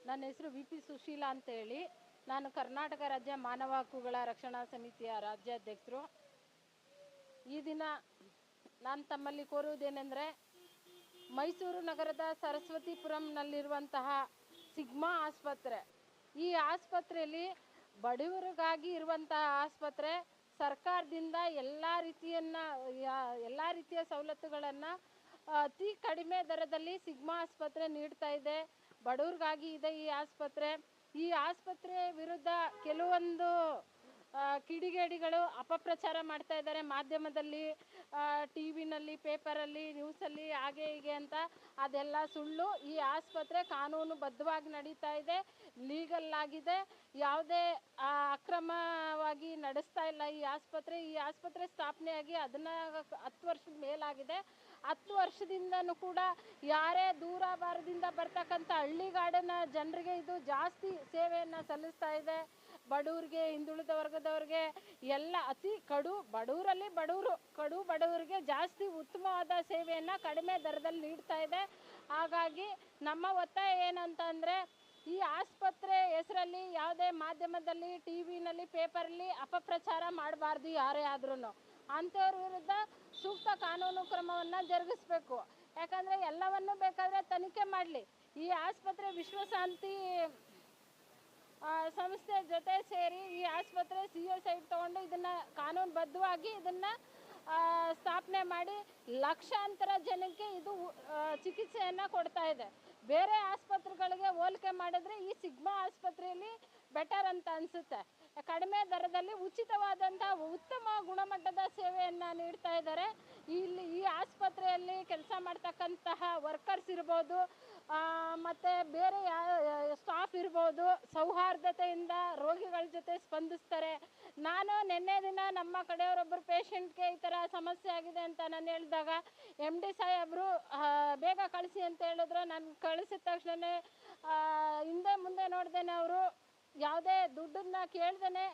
ನನ್ನ ಹೆಸರು V P Sushila ಅಂತೇಳಿ. ನಾನು ಕರ್ನಾಟಕ ರಾಜ್ಯ ಮಾನವ ಹಕ್ಕುಗಳ ರಕ್ಷಣಾ ಸಮಿತಿಯ ರಾಜ್ಯಾಧ್ಯಕ್ಷರು. ಈ ದಿನ ನಾನು ತಮ್ಮಲ್ಲಿ ಕೋರುವುದೇನೆಂದರೆ, ಮೈಸೂರು ನಗರದ ಸರಸ್ವತಿಪುರಂನಲ್ಲಿರುವಂತಹ ಸಿಗ್ಮಾ ಆಸ್ಪತ್ರೆ, ಈ ಆಸ್ಪತ್ರೆಯಲ್ಲಿ ಬಡವರಿಗಾಗಿ ಇರುವಂತಹ ಆಸ್ಪತ್ರೆ. ಸರ್ಕಾರದಿಂದ ಎಲ್ಲ ರೀತಿಯ ಸವಲತ್ತುಗಳನ್ನು ಅತಿ ಕಡಿಮೆ ದರದಲ್ಲಿ ಸಿಗ್ಮಾ ಆಸ್ಪತ್ರೆ ನೀಡ್ತಾ ಇದೆ. ಬಡವ್ರಿಗಾಗಿ ಇದೆ ಈ ಆಸ್ಪತ್ರೆ. ಈ ಆಸ್ಪತ್ರೆ ವಿರುದ್ಧ ಕೆಲವೊಂದು ಕಿಡಿಗೇಡಿಗಳು ಅಪಪ್ರಚಾರ ಮಾಡ್ತಾ ಇದ್ದಾರೆ ಮಾಧ್ಯಮದಲ್ಲಿ, ಟಿ ವಿನಲ್ಲಿ, ಪೇಪರಲ್ಲಿ, ನ್ಯೂಸಲ್ಲಿ, ಹಾಗೆ ಹೀಗೆ ಅಂತ. ಅದೆಲ್ಲ ಸುಳ್ಳು. ಈ ಆಸ್ಪತ್ರೆ ಕಾನೂನುಬದ್ಧವಾಗಿ ನಡೀತಾ ಇದೆ, ಲೀಗಲ್ ಆಗಿದೆ. ಯಾವುದೇ ಅಕ್ರಮವಾಗಿ ನಡೆಸ್ತಾ ಇಲ್ಲ ಈ ಆಸ್ಪತ್ರೆ ಸ್ಥಾಪನೆಯಾಗಿ 10 ವರ್ಷದ ಮೇಲಾಗಿದೆ. 10 ವರ್ಷದಿಂದನೂ ಕೂಡ ಯಾರೇ ದೂರ ಭಾರದಿಂದ ಬರ್ತಕ್ಕಂಥ ಹಳ್ಳಿಗಾಡಿನ ಜನರಿಗೆ ಇದು ಜಾಸ್ತಿ ಸೇವೆಯನ್ನು ಸಲ್ಲಿಸ್ತಾ ಇದೆ. ಬಡವರಿಗೆ, ಹಿಂದುಳಿದ ವರ್ಗದವ್ರಿಗೆ ಎಲ್ಲ ಅತಿ ಕಡು ಬಡವರಿಗೆ ಜಾಸ್ತಿ ಉತ್ತಮವಾದ ಸೇವೆಯನ್ನು ಕಡಿಮೆ ದರದಲ್ಲಿ ನೀಡ್ತಾ ಇದೆ. ಹಾಗಾಗಿ ನಮ್ಮ ಒತ್ತಾಯ ಏನಂತಂದರೆ, ಈ ಆಸ್ಪತ್ರೆ ಹೆಸರಲ್ಲಿ ಯಾವುದೇ ಮಾಧ್ಯಮದಲ್ಲಿ, ಟಿ ವಿನಲ್ಲಿ, ಪೇಪರಲ್ಲಿ ಅಪಪ್ರಚಾರ ಮಾಡಬಾರ್ದು. ಯಾರೇ ಆದ್ರೂ ಅಂಥವ್ರ ವಿರುದ್ಧ ಸೂಕ್ತ ಕಾನೂನು ಕ್ರಮವನ್ನು ಜರುಗಿಸಬೇಕು. ಯಾಕಂದರೆ ಎಲ್ಲವನ್ನೂ ಬೇಕಾದರೆ ತನಿಖೆ ಮಾಡಲಿ. ಈ ಆಸ್ಪತ್ರೆ ವಿಶ್ವಶಾಂತಿ ಸಂಸ್ಥೆ ಜೊತೆ ಸೇರಿ ಈ ಆಸ್ಪತ್ರೆ CO ಸೈಟ್ ತೊಗೊಂಡು ಇದನ್ನು ಕಾನೂನುಬದ್ಧವಾಗಿ ಸ್ಥಾಪನೆ ಮಾಡಿ ಲಕ್ಷಾಂತರ ಜನಕ್ಕೆ ಇದು ಚಿಕಿತ್ಸೆಯನ್ನು ಕೊಡ್ತಾ ಇದೆ. ಬೇರೆ ಆಸ್ಪತ್ರೆಗಳಿಗೆ ಹೋಲಿಕೆ ಮಾಡಿದ್ರೆ ಈ ಸಿಗ್ಮಾ ಆಸ್ಪತ್ರೆಯಲ್ಲಿ ಬೆಟರ್ ಅಂತ ಅನಿಸುತ್ತೆ. ಕಡಿಮೆ ದರದಲ್ಲಿ ಉಚಿತವಾದಂಥ ಉತ್ತಮ ಗುಣಮಟ್ಟದ ಸೇವೆಯನ್ನು ನೀಡ್ತಾ ಇದ್ದಾರೆ. ಈ ಆಸ್ಪತ್ರೆಯಲ್ಲಿ ಕೆಲಸ ಮಾಡ್ತಕ್ಕಂತಹ ವರ್ಕರ್ಸ್ ಇರ್ಬೋದು, ಮತ್ತು ಬೇರೆ ಸ್ಟಾಫ್ ಇರ್ಬೋದು, ಸೌಹಾರ್ದತೆಯಿಂದ ರೋಗಿಗಳ ಜೊತೆ ಸ್ಪಂದಿಸ್ತಾರೆ. ನಾನು ನಿನ್ನೆ ದಿನ ನಮ್ಮ ಕಡೆಯವರೊಬ್ಬರು ಪೇಷಂಟ್ಗೆ ಈ ಥರ ಸಮಸ್ಯೆ ಆಗಿದೆ ಅಂತ ನಾನು ಹೇಳಿದಾಗ MD ಸಾಹೇಬರು ಬೇಗ ಕಳಿಸಿ ಅಂತ ಹೇಳಿದ್ರು. ನಾನು ಕಳಿಸಿದ ತಕ್ಷಣ ಹಿಂದೆ ಮುಂದೆ ನೋಡ್ದೇನೆ ಅವರು ಯಾವುದೇ ದುಡ್ಡನ್ನು ಕೇಳ್ದೇ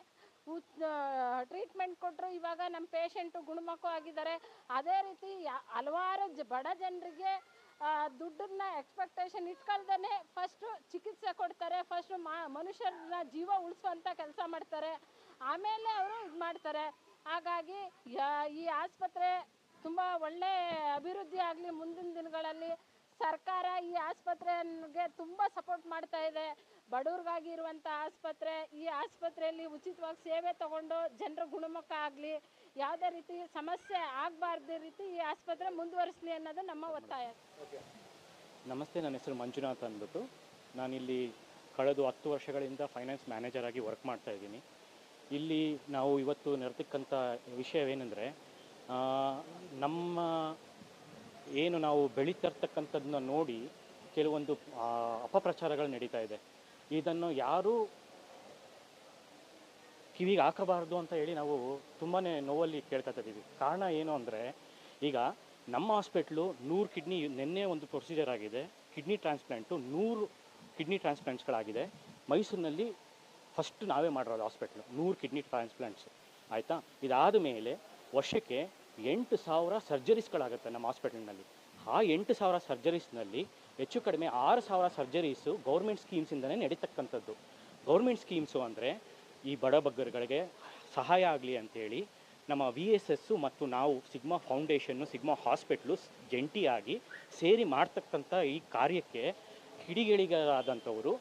ಟ್ರೀಟ್ಮೆಂಟ್ ಕೊಟ್ಟರು. ಇವಾಗ ನಮ್ಮ ಪೇಷಂಟು ಗುಣಮುಖ ಆಗಿದ್ದಾರೆ. ಅದೇ ರೀತಿ ಹಲವಾರು ಬಡ ಜನರಿಗೆ ದುಡ್ಡನ್ನ ಎಕ್ಸ್ಪೆಕ್ಟೇಷನ್ ಇಟ್ಕೊಳ್ದೇ ಫಸ್ಟು ಚಿಕಿತ್ಸೆ ಕೊಡ್ತಾರೆ. ಫಸ್ಟು ಮನುಷ್ಯರನ್ನ ಜೀವ ಉಳಿಸುವಂಥ ಕೆಲಸ ಮಾಡ್ತಾರೆ, ಆಮೇಲೆ ಅವರು ಇದು ಮಾಡ್ತಾರೆ. ಹಾಗಾಗಿ ಈ ಆಸ್ಪತ್ರೆ ತುಂಬ ಒಳ್ಳೆ ಅಭಿವೃದ್ಧಿ ಆಗಲಿ. ಮುಂದಿನ ದಿನಗಳಲ್ಲಿ ಸರ್ಕಾರ ಈ ಆಸ್ಪತ್ರೆಗೆ ತುಂಬ ಸಪೋರ್ಟ್ ಮಾಡ್ತಾ ಇದೆ. ಬಡವ್ರಿಗಾಗಿ ಇರುವಂಥ ಆಸ್ಪತ್ರೆ. ಈ ಆಸ್ಪತ್ರೆಯಲ್ಲಿ ಉಚಿತವಾಗಿ ಸೇವೆ ತಗೊಂಡು ಜನರು ಗುಣಮುಖ ಆಗಲಿ, ಯಾವುದೇ ರೀತಿ ಸಮಸ್ಯೆ ಆಗಬಾರ್ದು ರೀತಿ ಈ ಆಸ್ಪತ್ರೆ ಮುಂದುವರಿಸಲಿ ಅನ್ನೋದು ನಮ್ಮ ಒತ್ತಾಯ. ನಮಸ್ತೆ, ನನ್ನ ಹೆಸರು ಮಂಜುನಾಥ್ ಅಂದ್ಬಿಟ್ಟು. ನಾನಿಲ್ಲಿ ಕಳೆದ 10 ವರ್ಷಗಳಿಂದ ಫೈನಾನ್ಸ್ ಮ್ಯಾನೇಜರ್ ಆಗಿ ವರ್ಕ್ ಮಾಡ್ತಾ ಇದ್ದೀನಿ. ಇಲ್ಲಿ ನಾವು ಇವತ್ತು ನಡೆತಕ್ಕಂಥ ವಿಷಯವೇನೆಂದರೆ, ನಮ್ಮ ಏನು ನಾವು ಬೆಳೀತಿರ್ತಕ್ಕಂಥದ್ದನ್ನ ನೋಡಿ ಕೆಲವೊಂದು ಅಪಪ್ರಚಾರಗಳು ನಡೀತಾ ಇದೆ. ಇದನ್ನು ಯಾರೂ ಕಿವಿಗೆ ಹಾಕಬಾರ್ದು ಅಂತ ಹೇಳಿ ನಾವು ತುಂಬಾ ನೋವಲ್ಲಿ ಕೇಳ್ಕೊತಿದ್ದೀವಿ. ಕಾರಣ ಏನು ಅಂದರೆ, ಈಗ ನಮ್ಮ ಹಾಸ್ಪಿಟ್ಲು 100 ಕಿಡ್ನಿ, ನಿನ್ನೆ ಒಂದು ಪ್ರೊಸೀಜರ್ ಆಗಿದೆ, ಕಿಡ್ನಿ ಟ್ರಾನ್ಸ್ಪ್ಲಾಂಟು 100 ಕಿಡ್ನಿ ಟ್ರಾನ್ಸ್ಪ್ಲಾಂಟ್ಸ್ಗಳಾಗಿದೆ. ಮೈಸೂರಿನಲ್ಲಿ ಫಸ್ಟ್ ನಾವೇ ಮಾಡಿರೋದು ಹಾಸ್ಪಿಟ್ಲು 100 ಕಿಡ್ನಿ ಟ್ರಾನ್ಸ್ಪ್ಲಾಂಟ್ಸು, ಆಯಿತಾ. ಇದಾದ ಮೇಲೆ ವರ್ಷಕ್ಕೆ 8,000 ಸರ್ಜರೀಸ್ಗಳಾಗುತ್ತೆ ನಮ್ಮ ಹಾಸ್ಪಿಟಲ್ನಲ್ಲಿ. ಆ 8,000 ಸರ್ಜರೀಸ್ನಲ್ಲಿ ಹೆಚ್ಚು ಕಡಿಮೆ 6,000 ಸರ್ಜರೀಸು ಗೌರ್ಮೆಂಟ್ ಸ್ಕೀಮ್ಸಿಂದಲೇ ನಡೀತಕ್ಕಂಥದ್ದು. ಗೌರ್ಮೆಂಟ್ ಸ್ಕೀಮ್ಸು ಅಂದರೆ ಈ ಬಡಬಗ್ಗರುಗಳಿಗೆ ಸಹಾಯ ಆಗಲಿ ಅಂಥೇಳಿ ನಮ್ಮ VSS ಮತ್ತು ನಾವು ಸಿಗ್ಮಾ ಫೌಂಡೇಶನ್ನು, ಸಿಗ್ಮಾ ಹಾಸ್ಪಿಟ್ಲು ಜಂಟಿಯಾಗಿ ಸೇರಿ ಮಾಡ್ತಕ್ಕಂಥ ಈ ಕಾರ್ಯಕ್ಕೆ ಕಿಡಿಗೇಡಿಗಳಾದಂಥವರು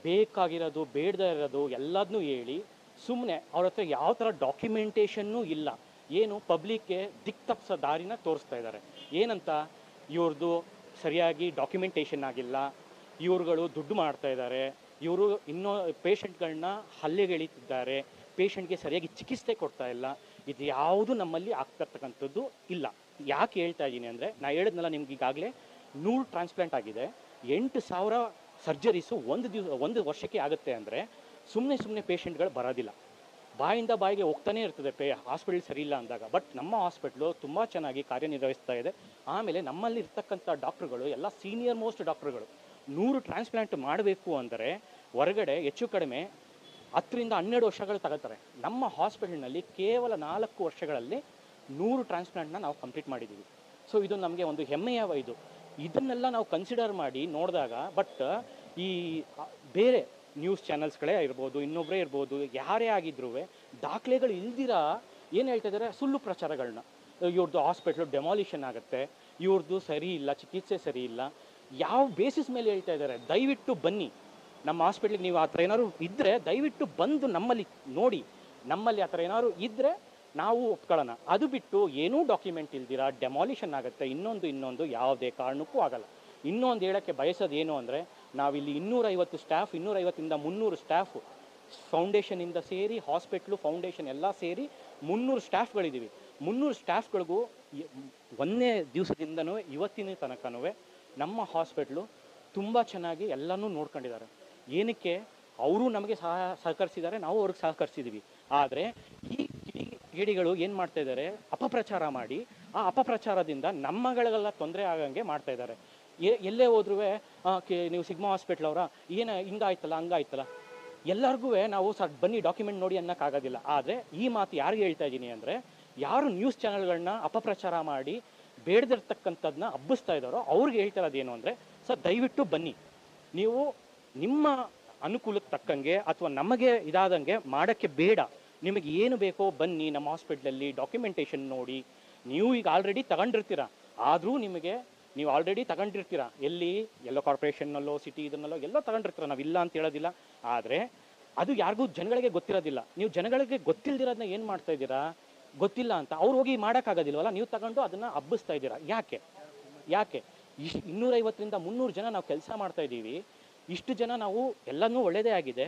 ಬೇಕಾಗಿರೋದು ಬೇಡದೇ ಇರೋದು ಎಲ್ಲದನ್ನೂ ಹೇಳಿ ಸುಮ್ಮನೆ ಅವ್ರ ಹತ್ರ ಯಾವ ಥರ ಡಾಕ್ಯುಮೆಂಟೇಷನ್ನೂ ಇಲ್ಲ, ಏನು ಪಬ್ಲಿಕ್ಗೆ ದಿಕ್ಕು ತಪ್ಪಿಸೋ ದಾರಿನ ತೋರಿಸ್ತಾ ಇದ್ದಾರೆ. ಏನಂತ, ಇವ್ರದ್ದು ಸರಿಯಾಗಿ ಡಾಕ್ಯುಮೆಂಟೇಷನ್ ಆಗಿಲ್ಲ, ಇವ್ರುಗಳು ದುಡ್ಡು ಮಾಡ್ತಾ ಇದ್ದಾರೆ, ಇವರು ಇನ್ನೂ ಪೇಷಂಟ್ಗಳನ್ನ ಹಲ್ಲೆಗೆಳೀತಿದ್ದಾರೆ, ಪೇಷಂಟ್ಗೆ ಸರಿಯಾಗಿ ಚಿಕಿತ್ಸೆ ಕೊಡ್ತಾ ಇಲ್ಲ. ಇದು ಯಾವುದು ನಮ್ಮಲ್ಲಿ ಆಗ್ತಿರ್ತಕ್ಕಂಥದ್ದು ಇಲ್ಲ. ಯಾಕೆ ಹೇಳ್ತಾ ಇದ್ದೀನಿ ಅಂದರೆ, ನಾನು ಹೇಳಿದ್ನಲ್ಲ ನಿಮ್ಗೆ, ಈಗಾಗಲೇ 100 ಟ್ರಾನ್ಸ್ಪ್ಲಾಂಟ್ ಆಗಿದೆ, 8,000 ಸರ್ಜರೀಸು ಒಂದು ವರ್ಷಕ್ಕೆ ಆಗುತ್ತೆ ಅಂದರೆ ಸುಮ್ಮನೆ ಪೇಷಂಟ್ಗಳು ಬರೋದಿಲ್ಲ. ಬಾಯಿಂದ ಬಾಯಿಗೆ ಹೋಗ್ತಾನೆ ಇರ್ತದೆ ಹಾಸ್ಪಿಟಲ್ ಸರಿ ಇಲ್ಲ ಅಂದಾಗ. ಬಟ್ ನಮ್ಮ ಹಾಸ್ಪಿಟ್ಲು ತುಂಬ ಚೆನ್ನಾಗಿ ಕಾರ್ಯನಿರ್ವಹಿಸ್ತಾ ಇದೆ. ಆಮೇಲೆ ನಮ್ಮಲ್ಲಿ ಇರ್ತಕ್ಕಂಥ ಡಾಕ್ಟ್ರುಗಳು ಎಲ್ಲ ಸೀನಿಯರ್ ಮೋಸ್ಟ್ ಡಾಕ್ಟ್ರುಗಳು. 100 ಟ್ರಾನ್ಸ್ಪ್ಲಾಂಟ್ ಮಾಡಬೇಕು ಅಂದರೆ ಹೊರಗಡೆ ಹೆಚ್ಚು ಕಡಿಮೆ 10 ರಿಂದ 12 ವರ್ಷಗಳು ತಗೋತಾರೆ. ನಮ್ಮ ಹಾಸ್ಪಿಟಲ್ನಲ್ಲಿ ಕೇವಲ 4 ವರ್ಷಗಳಲ್ಲಿ 100 ಟ್ರಾನ್ಸ್ಪ್ಲಾಂಟ್ನ ನಾವು ಕಂಪ್ಲೀಟ್ ಮಾಡಿದ್ದೀವಿ. ಸೊ ಇದು ನಮಗೆ ಒಂದು ಹೆಮ್ಮೆಯ ಇದನ್ನೆಲ್ಲ ನಾವು ಕನ್ಸಿಡರ್ ಮಾಡಿ ನೋಡಿದಾಗ, ಬಟ್ ಈ ಬೇರೆ ನ್ಯೂಸ್ ಚಾನಲ್ಸ್ಗಳೇ ಇರ್ಬೋದು, ಇನ್ನೊಬ್ಬರೇ ಇರ್ಬೋದು, ಯಾರೇ ಆಗಿದ್ರೂ ದಾಖಲೆಗಳು ಇಲ್ದಿರ ಏನು ಹೇಳ್ತಾ ಇದ್ದಾರೆ, ಸುಳ್ಳು ಪ್ರಚಾರಗಳನ್ನ. ಇವ್ರದ್ದು ಹಾಸ್ಪಿಟ್ಲು ಡೆಮಾಲಿಷನ್ ಆಗುತ್ತೆ, ಇವ್ರದ್ದು ಸರಿ ಇಲ್ಲ, ಚಿಕಿತ್ಸೆ ಸರಿ ಇಲ್ಲ, ಯಾವ ಬೇಸಿಸ್ ಮೇಲೆ ಹೇಳ್ತಾ ಇದ್ದಾರೆ? ದಯವಿಟ್ಟು ಬನ್ನಿ ನಮ್ಮ ಹಾಸ್ಪಿಟ್ಲಿಗೆ. ನೀವು ಆ ಥರ ಏನಾದ್ರು ಇದ್ದರೆ ದಯವಿಟ್ಟು ಬಂದು ನಮ್ಮಲ್ಲಿ ನೋಡಿ. ನಮ್ಮಲ್ಲಿ ಆ ಥರ ಏನಾದ್ರು ಇದ್ದರೆ ನಾವು ಒಪ್ಕೊಳ್ಳೋಣ. ಅದು ಬಿಟ್ಟು ಏನೂ ಡಾಕ್ಯುಮೆಂಟ್ ಇಲ್ದಿರ ಡೆಮಾಲಿಷನ್ ಆಗುತ್ತೆ, ಇನ್ನೊಂದು ಯಾವುದೇ ಕಾರಣಕ್ಕೂ ಆಗಲ್ಲ. ಇನ್ನೊಂದು ಹೇಳೋಕ್ಕೆ ಬಯಸೋದು ಏನು ಅಂದರೆ, ನಾವಿಲ್ಲಿ 250 ಸ್ಟಾಫ್, 250ಇಂದ 300 ಸ್ಟಾಫು ಫೌಂಡೇಶನಿಂದ ಸೇರಿ, ಹಾಸ್ಪಿಟ್ಲು ಫೌಂಡೇಶನ್ ಎಲ್ಲ ಸೇರಿ 300 ಸ್ಟಾಫ್ಗಳಿದ್ದೀವಿ. 300 ಸ್ಟಾಫ್ಗಳಿಗೂ ಒಂದೇ ದಿವಸದಿಂದನೂ ಇವತ್ತಿನ ತನಕನೂ ನಮ್ಮ ಹಾಸ್ಪಿಟ್ಲು ತುಂಬ ಚೆನ್ನಾಗಿ ಎಲ್ಲನೂ ನೋಡ್ಕೊಂಡಿದ್ದಾರೆ. ಏನಕ್ಕೆ? ಅವರು ನಮಗೆ ಸಹಕರಿಸಿದ್ದಾರೆ, ನಾವು ಅವ್ರಿಗೆ ಸಹಕರಿಸಿದ್ದೀವಿ. ಆದರೆ ಈ ಕಿಡಿಗಳು ಏನು ಮಾಡ್ತಾ ಇದ್ದಾರೆ, ಅಪಪ್ರಚಾರ ಮಾಡಿ ಆ ಅಪಪ್ರಚಾರದಿಂದ ನಮ್ಮಗಳಿಗೆಲ್ಲ ತೊಂದರೆ ಆಗಂಗೆ ಮಾಡ್ತಾ ಇದ್ದಾರೆ. ಎಲ್ಲೇ ಹೋದ್ರೂ ನೀವು ಸಿಗ್ಮಾ ಹಾಸ್ಪಿಟ್ಲ್ ಅವರ ಹಿಂಗಾಯ್ತಲ್ಲ ಹಂಗಾಯ್ತಲ್ಲ, ಎಲ್ಲರಿಗೂ ನಾವು ಬನ್ನಿ ಡಾಕ್ಯುಮೆಂಟ್ ನೋಡಿ ಅನ್ನೋಕ್ಕಾಗೋದಿಲ್ಲ. ಆದರೆ ಈ ಮಾತು ಯಾರಿಗೆ ಹೇಳ್ತಾ ಇದ್ದೀನಿ ಅಂದರೆ, ಯಾರು ನ್ಯೂಸ್ ಚಾನಲ್ಗಳನ್ನ ಅಪಪ್ರಚಾರ ಮಾಡಿ ಬೇಡದಿರ್ತಕ್ಕಂಥದ್ದನ್ನ ಹಬ್ಬಿಸ್ತಾ ಇದ್ದಾರೋ ಅವ್ರಿಗೆ ಹೇಳ್ತಾ ಇರೋದೇನು ಅಂದರೆ, ಸರ್ ದಯವಿಟ್ಟು ಬನ್ನಿ, ನೀವು ನಿಮ್ಮ ಅನುಕೂಲಕ್ಕೆ ತಕ್ಕಂಗೆ ಅಥವಾ ನಮಗೆ ಇದಾದಂಗೆ ಮಾಡೋಕ್ಕೆ ಬೇಡ. ನಿಮಗೆ ಏನು ಬೇಕೋ ಬನ್ನಿ ನಮ್ಮ ಹಾಸ್ಪಿಟ್ಲಲ್ಲಿ ಡಾಕ್ಯುಮೆಂಟೇಷನ್ ನೋಡಿ. ನೀವು ಈಗ ಆಲ್ರೆಡಿ ತಗೊಂಡಿರ್ತೀರ, ಆದರೂ ನೀವು ಆಲ್ರೆಡಿ ತಗೊಂಡಿರ್ತೀರ, ಎಲ್ಲೋ ಕಾರ್ಪೊರೇಷನ್ನಲ್ಲೋ ಸಿಟಿ ಇದನ್ನಲ್ಲೋ ಎಲ್ಲೋ ತಗೊಂಡಿರ್ತೀರ, ನಾವು ಇಲ್ಲ ಅಂತ ಹೇಳೋದಿಲ್ಲ. ಆದರೆ ಅದು ಯಾರಿಗೂ ಜನಗಳಿಗೆ ಗೊತ್ತಿರೋದಿಲ್ಲ. ನೀವು ಜನಗಳಿಗೆ ಗೊತ್ತಿಲ್ಲದಿರೋದನ್ನ ಏನು ಮಾಡ್ತಾ ಇದ್ದೀರಾ, ಗೊತ್ತಿಲ್ಲ ಅಂತ ಅವ್ರು ಹೋಗಿ ಮಾಡೋಕ್ಕಾಗೋದಿಲ್ವಲ್ಲ, ನೀವು ತಗೊಂಡು ಅದನ್ನು ಹಬ್ಬಿಸ್ತಾ ಇದ್ದೀರಾ. ಯಾಕೆ 250ರಿಂದ 300 ಜನ ನಾವು ಕೆಲಸ ಮಾಡ್ತಾ ಇದ್ದೀವಿ. ಇಷ್ಟು ಜನ ನಾವು ಎಲ್ಲನೂ ಒಳ್ಳೆಯದೇ ಆಗಿದೆ,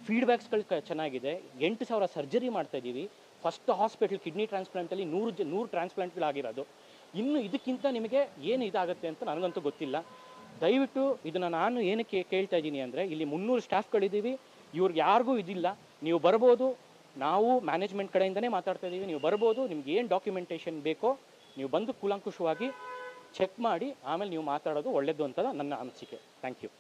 ಫೀಡ್ಬ್ಯಾಕ್ಸ್ಗಳು ಚೆನ್ನಾಗಿದೆ. 8,000 ಸರ್ಜರಿ ಮಾಡ್ತಾ ಇದ್ದೀವಿ. ಫಸ್ಟ್ ಹಾಸ್ಪಿಟಲ್ ಕಿಡ್ನಿ ಟ್ರಾನ್ಸ್ಪ್ಲಾಂಟಲ್ಲಿ 100 ಟ್ರಾನ್ಸ್ಪ್ಲಾಂಟ್ಗಳಾಗಿರೋದು. ಇನ್ನು ಇದಕ್ಕಿಂತ ನಿಮಗೆ ಏನು ಇದಾಗುತ್ತೆ ಅಂತ ನನಗಂತೂ ಗೊತ್ತಿಲ್ಲ. ದಯವಿಟ್ಟು ಇದನ್ನು ನಾನು ಏನಕ್ಕೆ ಕೇಳ್ತಾ ಇದ್ದೀನಿ ಅಂದರೆ, ಇಲ್ಲಿ 300 ಸ್ಟಾಫ್ಗಳಿದ್ದೀವಿ, ಇವ್ರಿಗೆ ಯಾರಿಗೂ ಇದಿಲ್ಲ. ನೀವು ಬರ್ಬೋದು, ನಾವು ಮ್ಯಾನೇಜ್ಮೆಂಟ್ ಕಡೆಯಿಂದನೇ ಮಾತಾಡ್ತಾ ಇದ್ದೀವಿ. ನೀವು ಬರ್ಬೋದು, ನಿಮ್ಗೆ ಏನು ಡಾಕ್ಯುಮೆಂಟೇಷನ್ ಬೇಕೋ ನೀವು ಬಂದು ಕೂಲಂಕುಷವಾಗಿ ಚೆಕ್ ಮಾಡಿ ಆಮೇಲೆ ನೀವು ಮಾತಾಡೋದು ಒಳ್ಳೆಯದು ಅಂತ ನನ್ನ ಅನಿಸಿಕೆ. Thank you.